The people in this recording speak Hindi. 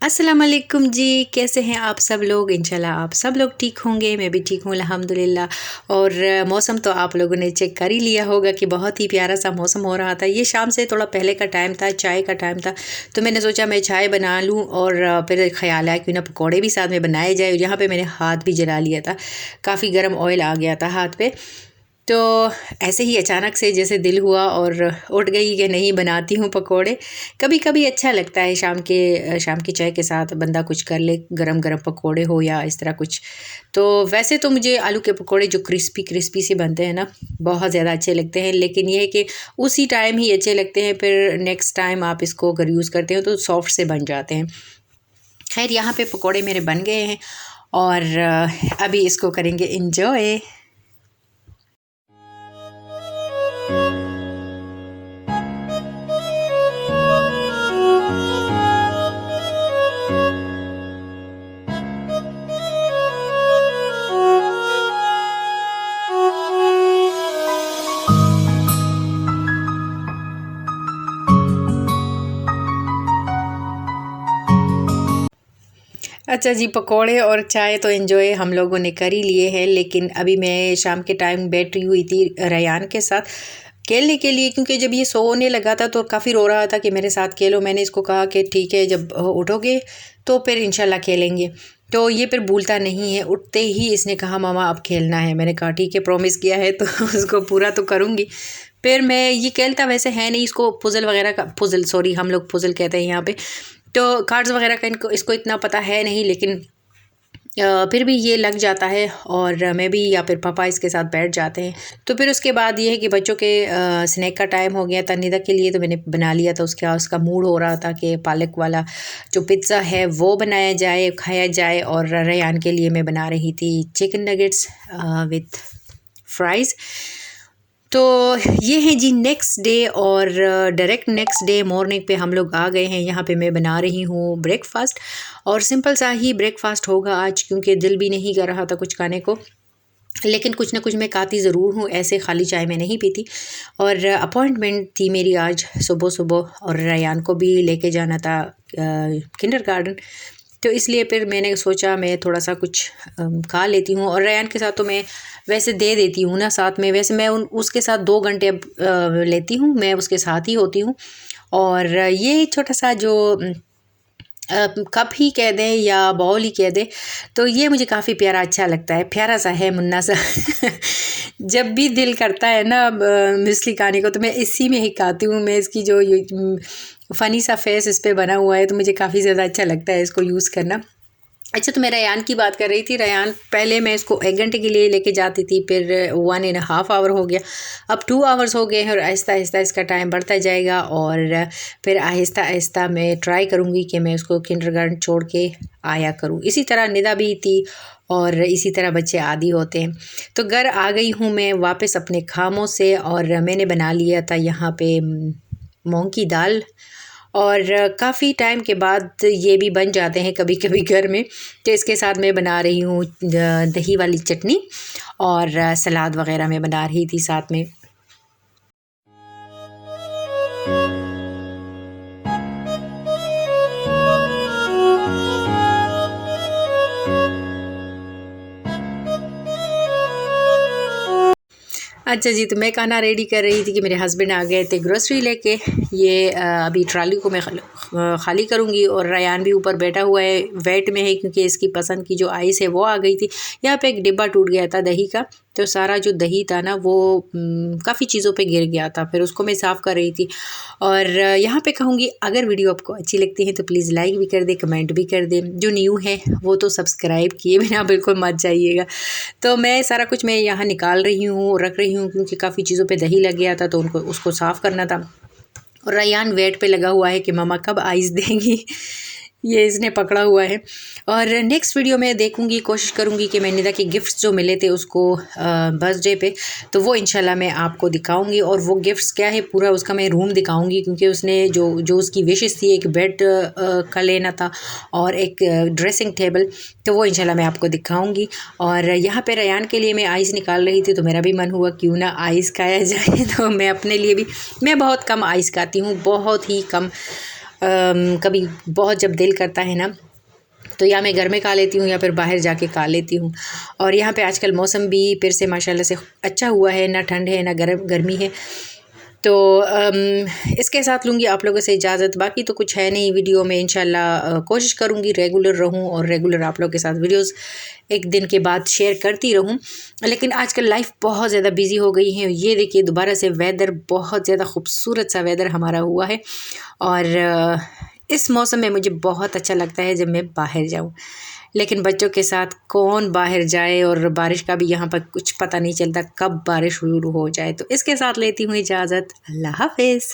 अस्सलाम वालेकुम जी, कैसे हैं आप सब लोग। इंशाल्लाह आप सब लोग ठीक होंगे, मैं भी ठीक हूँ अल्हम्दुलिल्लाह। और मौसम तो आप लोगों ने चेक कर ही लिया होगा कि बहुत ही प्यारा सा मौसम हो रहा था। ये शाम से थोड़ा पहले का टाइम था, चाय का टाइम था, तो मैंने सोचा मैं चाय बना लूँ और फिर ख्याल आया क्यों ना पकौड़े भी साथ में बनाए जाए। यहाँ पर मैंने हाथ भी जला लिया था, काफ़ी गर्म ऑयल आ गया था हाथ पर। तो ऐसे ही अचानक से जैसे दिल हुआ और उठ गई कि नहीं बनाती हूँ पकोड़े। कभी कभी अच्छा लगता है शाम की चाय के साथ बंदा कुछ कर ले, गरम गरम पकोड़े हो या इस तरह कुछ। तो वैसे तो मुझे आलू के पकोड़े जो क्रिस्पी क्रिस्पी से बनते हैं ना, बहुत ज़्यादा अच्छे लगते हैं, लेकिन ये है कि उसी टाइम ही अच्छे लगते हैं, फिर नेक्स्ट टाइम आप इसको अगर यूज़ करते हो तो सॉफ्ट से बन जाते हैं। खैर, यहाँ पे पकोड़े मेरे बन गए हैं और अभी इसको करेंगे इंजॉय। अच्छा जी, पकोड़े और चाय तो एंजॉय हम लोगों ने कर ही लिए हैं, लेकिन अभी मैं शाम के टाइम बैठी हुई थी रयान के साथ खेलने के लिए, क्योंकि जब ये सोने लगा था तो काफ़ी रो रहा था कि मेरे साथ खेलो। मैंने इसको कहा कि ठीक है, जब उठोगे तो फिर इंशाल्लाह खेलेंगे। तो ये फिर भूलता नहीं है, उठते ही इसने कहा मामा अब खेलना है। मैंने कहा ठीक है, प्रॉमिस किया है तो उसको पूरा तो करूँगी। फिर मैं ये खेलता वैसे है नहीं, इसको पुज़ल वगैरह का, पुज़ल सॉरी हम लोग पुज़ल कहते हैं यहाँ पे, तो कार्ड्स वगैरह का इसको इतना पता है नहीं, लेकिन फिर भी ये लग जाता है और मैं भी या फिर पापा इसके साथ बैठ जाते हैं। तो फिर उसके बाद ये है कि बच्चों के स्नैक का टाइम हो गया था निदा के लिए, तो मैंने बना लिया था। उसका मूड हो रहा था कि पालक वाला जो पिज़्ज़ा है वो बनाया जाए, खाया जाए, और रेयान के लिए मैं बना रही थी चिकन नगेट्स विथ फ्राइज़। तो ये है जी नेक्स्ट डे, और डायरेक्ट नेक्स्ट डे मॉर्निंग पे हम लोग आ गए हैं। यहाँ पे मैं बना रही हूँ ब्रेकफास्ट, और सिंपल सा ही ब्रेकफास्ट होगा आज, क्योंकि दिल भी नहीं कर रहा था कुछ खाने को, लेकिन कुछ ना कुछ मैं खाती ज़रूर हूँ, ऐसे खाली चाय मैं नहीं पीती। और अपॉइंटमेंट थी मेरी आज सुबह सुबह, और रयान को भी लेके जाना था किंडरगार्टन, तो इसलिए फिर मैंने सोचा मैं थोड़ा सा कुछ खा लेती हूँ। और रयान के साथ तो मैं वैसे दे देती हूँ ना साथ में, वैसे मैं उसके साथ 2 घंटे लेती हूँ, मैं उसके साथ ही होती हूँ। और ये छोटा सा जो कप ही कह दें या बाउल ही कह दें, तो ये मुझे काफ़ी प्यारा अच्छा लगता है, प्यारा सा है, मुन्ना सा जब भी दिल करता है ना मिस्ली खाने को, तो मैं इसी में ही खाती हूँ। मैं इसकी जो फ़नी सा फेस इस पे बना हुआ है, तो मुझे काफ़ी ज़्यादा अच्छा लगता है इसको यूज़ करना। अच्छा, तो मैं रयान की बात कर रही थी। रयान पहले मैं इसको 1 घंटे के लिए लेके जाती थी, फिर 1.5 आवर हो गया, अब 2 आवर्स हो गए हैं, और आहिस्ता आहिस्ता इसका टाइम बढ़ता जाएगा। और फिर आहिस्ता आहिस्ता मैं ट्राई करूँगी कि मैं उसको किंडरगार्टन छोड़ के आया करूँ। इसी तरह निदा भी थी, और इसी तरह बच्चे आदी होते हैं। तो घर आ गई हूँ मैं वापस अपने खामों से, और मैंने बना लिया था यहाँ पे मूंग की दाल, और काफ़ी टाइम के बाद ये भी बन जाते हैं कभी कभी घर में। तो इसके साथ मैं बना रही हूँ दही वाली चटनी, और सलाद वगैरह मैं बना रही थी साथ में। अच्छा जी, तो मैं खाना रेडी कर रही थी कि मेरे हस्बैंड आ गए थे ग्रोसरी लेके। ये अभी ट्राली को मैं खाली करूँगी, और रयान भी ऊपर बैठा हुआ है, वेट में है, क्योंकि इसकी पसंद की जो आइस है वो आ गई थी। यहाँ पे एक डिब्बा टूट गया था दही का, तो सारा जो दही था ना वो काफ़ी चीज़ों पे गिर गया था, फिर उसको मैं साफ़ कर रही थी। और यहाँ पे कहूँगी, अगर वीडियो आपको अच्छी लगती है तो प्लीज़ लाइक भी कर दे, कमेंट भी कर दे। जो न्यू है वो तो सब्सक्राइब किए बिना बिल्कुल मत जाइएगा। तो मैं सारा कुछ मैं यहाँ निकाल रही हूँ, रख रही हूँ, क्योंकि काफ़ी चीज़ों पे दही लग गया था, तो उसको साफ़ करना था। और रयान वेट पे लगा हुआ है कि मम्मा कब आइस देंगी ये इसने पकड़ा हुआ है। और नेक्स्ट वीडियो में देखूंगी, कोशिश करूंगी कि मैं निदा के गिफ्ट्स जो मिले थे उसको बर्थडे पे, तो वो इंशाल्लाह मैं आपको दिखाऊंगी। और वो गिफ्ट्स क्या है पूरा उसका मैं रूम दिखाऊंगी, क्योंकि उसने जो उसकी विशेस थी, एक बेड का लेना था और एक ड्रेसिंग टेबल, तो वो इंशाल्लाह मैं आपको दिखाऊंगी। और यहाँ पे रयान के लिए मैं आइस निकाल रही थी, तो मेरा भी मन हुआ क्यों ना आइस खाया जाए तो मैं अपने लिए भी, मैं बहुत कम आइस खाती हूँ, बहुत ही कम। कभी बहुत जब दिल करता है ना तो या मैं घर में खा लेती हूँ या फिर बाहर जाके खा लेती हूँ। और यहाँ पे आजकल मौसम भी फिर से माशाल्लाह से अच्छा हुआ है, ना ठंड है ना गर्मी है। तो इसके साथ लूँगी आप लोगों से इजाज़त। बाकी तो कुछ है नहीं वीडियो में, इंशाल्लाह कोशिश करूँगी रेगुलर रहूँ और रेगुलर आप लोगों के साथ वीडियोस एक दिन के बाद शेयर करती रहूँ। लेकिन आजकल लाइफ बहुत ज़्यादा बिजी हो गई है। ये देखिए दोबारा से वेदर बहुत ज़्यादा खूबसूरत सा वेदर हमारा हुआ है और इस मौसम में मुझे बहुत अच्छा लगता है जब मैं बाहर जाऊँ। लेकिन बच्चों के साथ कौन बाहर जाए, और बारिश का भी यहाँ पर कुछ पता नहीं चलता कब बारिश शुरू हो जाए। तो इसके साथ लेती हूँ इजाज़त। अल्लाह हाफ़िज़।